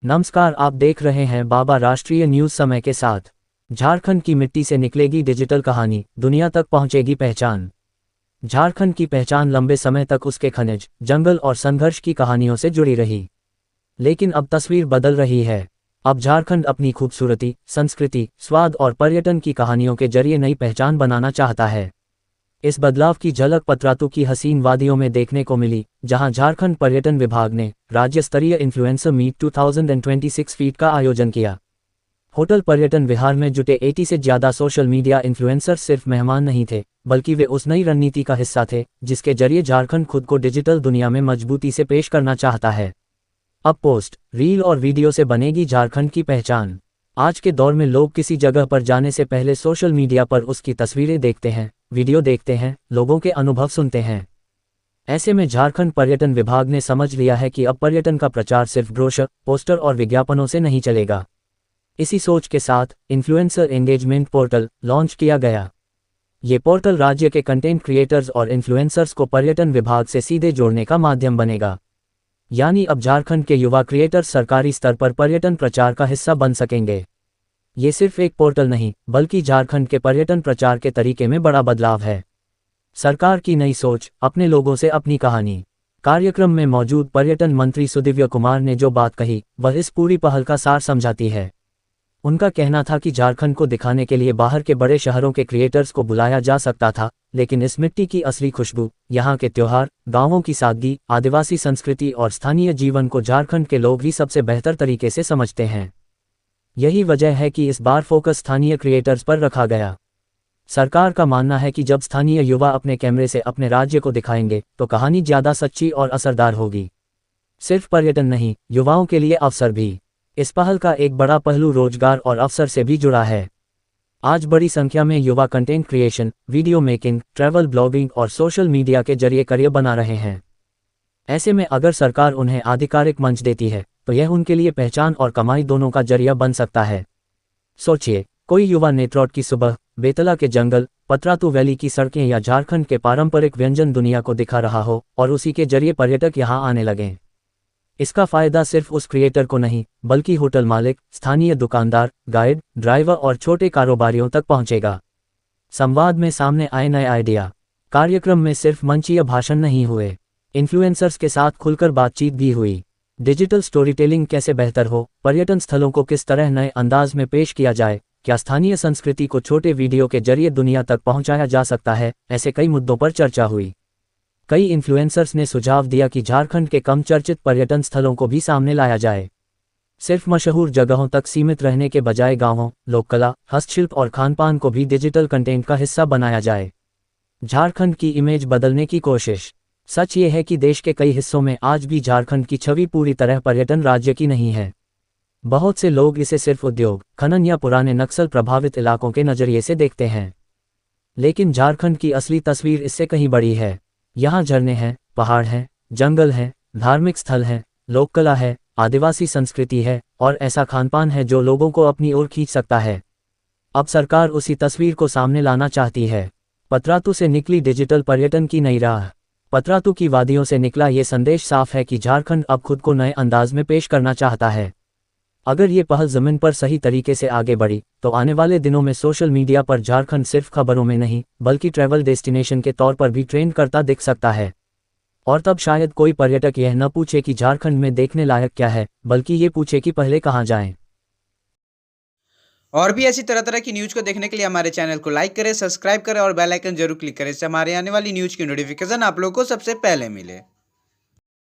नमस्कार, आप देख रहे हैं बाबा राष्ट्रीय न्यूज समय के साथ। झारखंड की मिट्टी से निकलेगी डिजिटल कहानी, दुनिया तक पहुंचेगी पहचान। झारखंड की पहचान लंबे समय तक उसके खनिज, जंगल और संघर्ष की कहानियों से जुड़ी रही। लेकिन अब तस्वीर बदल रही है। अब झारखंड अपनी खूबसूरती, संस्कृति, स्वाद और पर्यटन की कहानियों के जरिए नई पहचान बनाना चाहता है। इस बदलाव की झलक पतरातू की हसीन वादियों में देखने को मिली, जहां झारखंड पर्यटन विभाग ने राज्य स्तरीय इन्फ्लुएंसर मीट 2026 फीट का आयोजन किया। होटल पर्यटन विहार में जुटे 80 से ज्यादा सोशल मीडिया इन्फ्लुएंसर्स सिर्फ मेहमान नहीं थे, बल्कि वे उस नई रणनीति का हिस्सा थे जिसके जरिए झारखंड खुद को डिजिटल दुनिया में मजबूती से पेश करना चाहता है। अब पोस्ट, रील और वीडियो से बनेगी झारखंड की पहचान। आज के दौर में लोग किसी जगह पर जाने से पहले सोशल मीडिया पर उसकी तस्वीरें देखते हैं, वीडियो देखते हैं, लोगों के अनुभव सुनते हैं। ऐसे में झारखंड पर्यटन विभाग ने समझ लिया है कि अब पर्यटन का प्रचार सिर्फ ब्रोशर, पोस्टर और विज्ञापनों से नहीं चलेगा। इसी सोच के साथ इन्फ्लुएंसर एंगेजमेंट पोर्टल लॉन्च किया गया। ये पोर्टल राज्य के कंटेंट क्रिएटर्स और इन्फ्लुएंसर्स को पर्यटन विभाग से सीधे जोड़ने का माध्यम बनेगा। यानी अब झारखंड के युवा क्रिएटर्स सरकारी स्तर पर पर्यटन प्रचार का हिस्सा बन सकेंगे। ये सिर्फ एक पोर्टल नहीं, बल्कि झारखंड के पर्यटन प्रचार के तरीके में बड़ा बदलाव है। सरकार की नई सोच, अपने लोगों से अपनी कहानी। कार्यक्रम में मौजूद पर्यटन मंत्री सुदिव्य कुमार ने जो बात कही, वह इस पूरी पहल का सार समझाती है। उनका कहना था कि झारखंड को दिखाने के लिए बाहर के बड़े शहरों के क्रिएटर्स को बुलाया जा सकता था, लेकिन इस मिट्टी की असली खुशबू, यहाँ के त्योहार, गांवों की सादगी, आदिवासी संस्कृति और स्थानीय जीवन को झारखंड के लोग ही सबसे बेहतर तरीके से समझते हैं। यही वजह है कि इस बार फोकस स्थानीय क्रिएटर्स पर रखा गया। सरकार का मानना है कि जब स्थानीय युवा अपने कैमरे से अपने राज्य को दिखाएंगे, तो कहानी ज़्यादा सच्ची और असरदार होगी। सिर्फ पर्यटन नहीं, युवाओं के लिए अवसर भी। इस पहल का एक बड़ा पहलू रोजगार और अवसर से भी जुड़ा है। आज बड़ी संख्या में युवा content creation, video making, travel blogging और सोशल मीडिया के जरिए करियर बना रहे हैं। ऐसे में अगर सरकार उन्हें आधिकारिक मंच देती है, तो यह उनके लिए पहचान और कमाई दोनों का जरिया बन सकता है। सोचिए, कोई युवा नेत्रौट की सुबह, बेतला के जंगल, पतरातू वैली की सड़कें या झारखंड के पारंपरिक व्यंजन दुनिया को दिखा रहा हो और उसी के जरिए पर्यटक यहां आने लगें। इसका फायदा सिर्फ उस क्रिएटर को नहीं, बल्कि होटल मालिक, स्थानीय दुकानदार, गाइड, ड्राइवर और छोटे कारोबारियों तक पहुंचेगा। संवाद में सामने आए नए आइडिया। कार्यक्रम में सिर्फ मंचीय भाषण नहीं हुए, इन्फ्लुएंसर्स के साथ खुलकर बातचीत भी हुई। डिजिटल स्टोरीटेलिंग कैसे बेहतर हो, पर्यटन स्थलों को किस तरह नए अंदाज में पेश किया जाए, क्या स्थानीय संस्कृति को छोटे वीडियो के जरिए दुनिया तक पहुंचाया जा सकता है, ऐसे कई मुद्दों पर चर्चा हुई। कई इन्फ्लुएंसर्स ने सुझाव दिया कि झारखंड के कम चर्चित पर्यटन स्थलों को भी सामने लाया जाए। सिर्फ मशहूर जगहों तक सीमित रहने के बजाय गांवों, लोक कला, हस्तशिल्प और खानपान को भी डिजिटल कंटेंट का हिस्सा बनाया जाए। झारखंड की इमेज बदलने की कोशिश। सच ये है कि देश के कई हिस्सों में आज भी झारखंड की छवि पूरी तरह पर्यटन राज्य की नहीं है। बहुत से लोग इसे सिर्फ उद्योग, खनन या पुराने नक्सल प्रभावित इलाकों के नजरिए से देखते हैं। लेकिन झारखंड की असली तस्वीर इससे कहीं बड़ी है। यहाँ झरने हैं, पहाड़ हैं, जंगल हैं, धार्मिक स्थल हैं, लोक कला है, आदिवासी संस्कृति है और ऐसा खानपान है जो लोगों को अपनी ओर खींच सकता है। अब सरकार उसी तस्वीर को सामने लाना चाहती है। पतरातू से निकली डिजिटल पर्यटन की नई राह। पतरातू की वादियों से निकला ये संदेश साफ है कि झारखंड अब खुद को नए अंदाज में पेश करना चाहता है। अगर ये पहल ज़मीन पर सही तरीके से आगे बढ़ी, तो आने वाले दिनों में सोशल मीडिया पर झारखंड सिर्फ खबरों में नहीं, बल्कि ट्रैवल डेस्टिनेशन के तौर पर भी ट्रेंड करता दिख सकता है। और तब शायद कोई पर्यटक यह न पूछे कि झारखंड में देखने लायक क्या है, बल्कि ये पूछे कि पहले कहाँ जाएं। और भी ऐसी तरह तरह की न्यूज़ को देखने के लिए हमारे चैनल को लाइक करें, सब्सक्राइब करें और बेल आइकन जरूर क्लिक करें। इससे हमारे आने वाली न्यूज़ की नोटिफिकेशन आप लोगों को सबसे पहले मिले।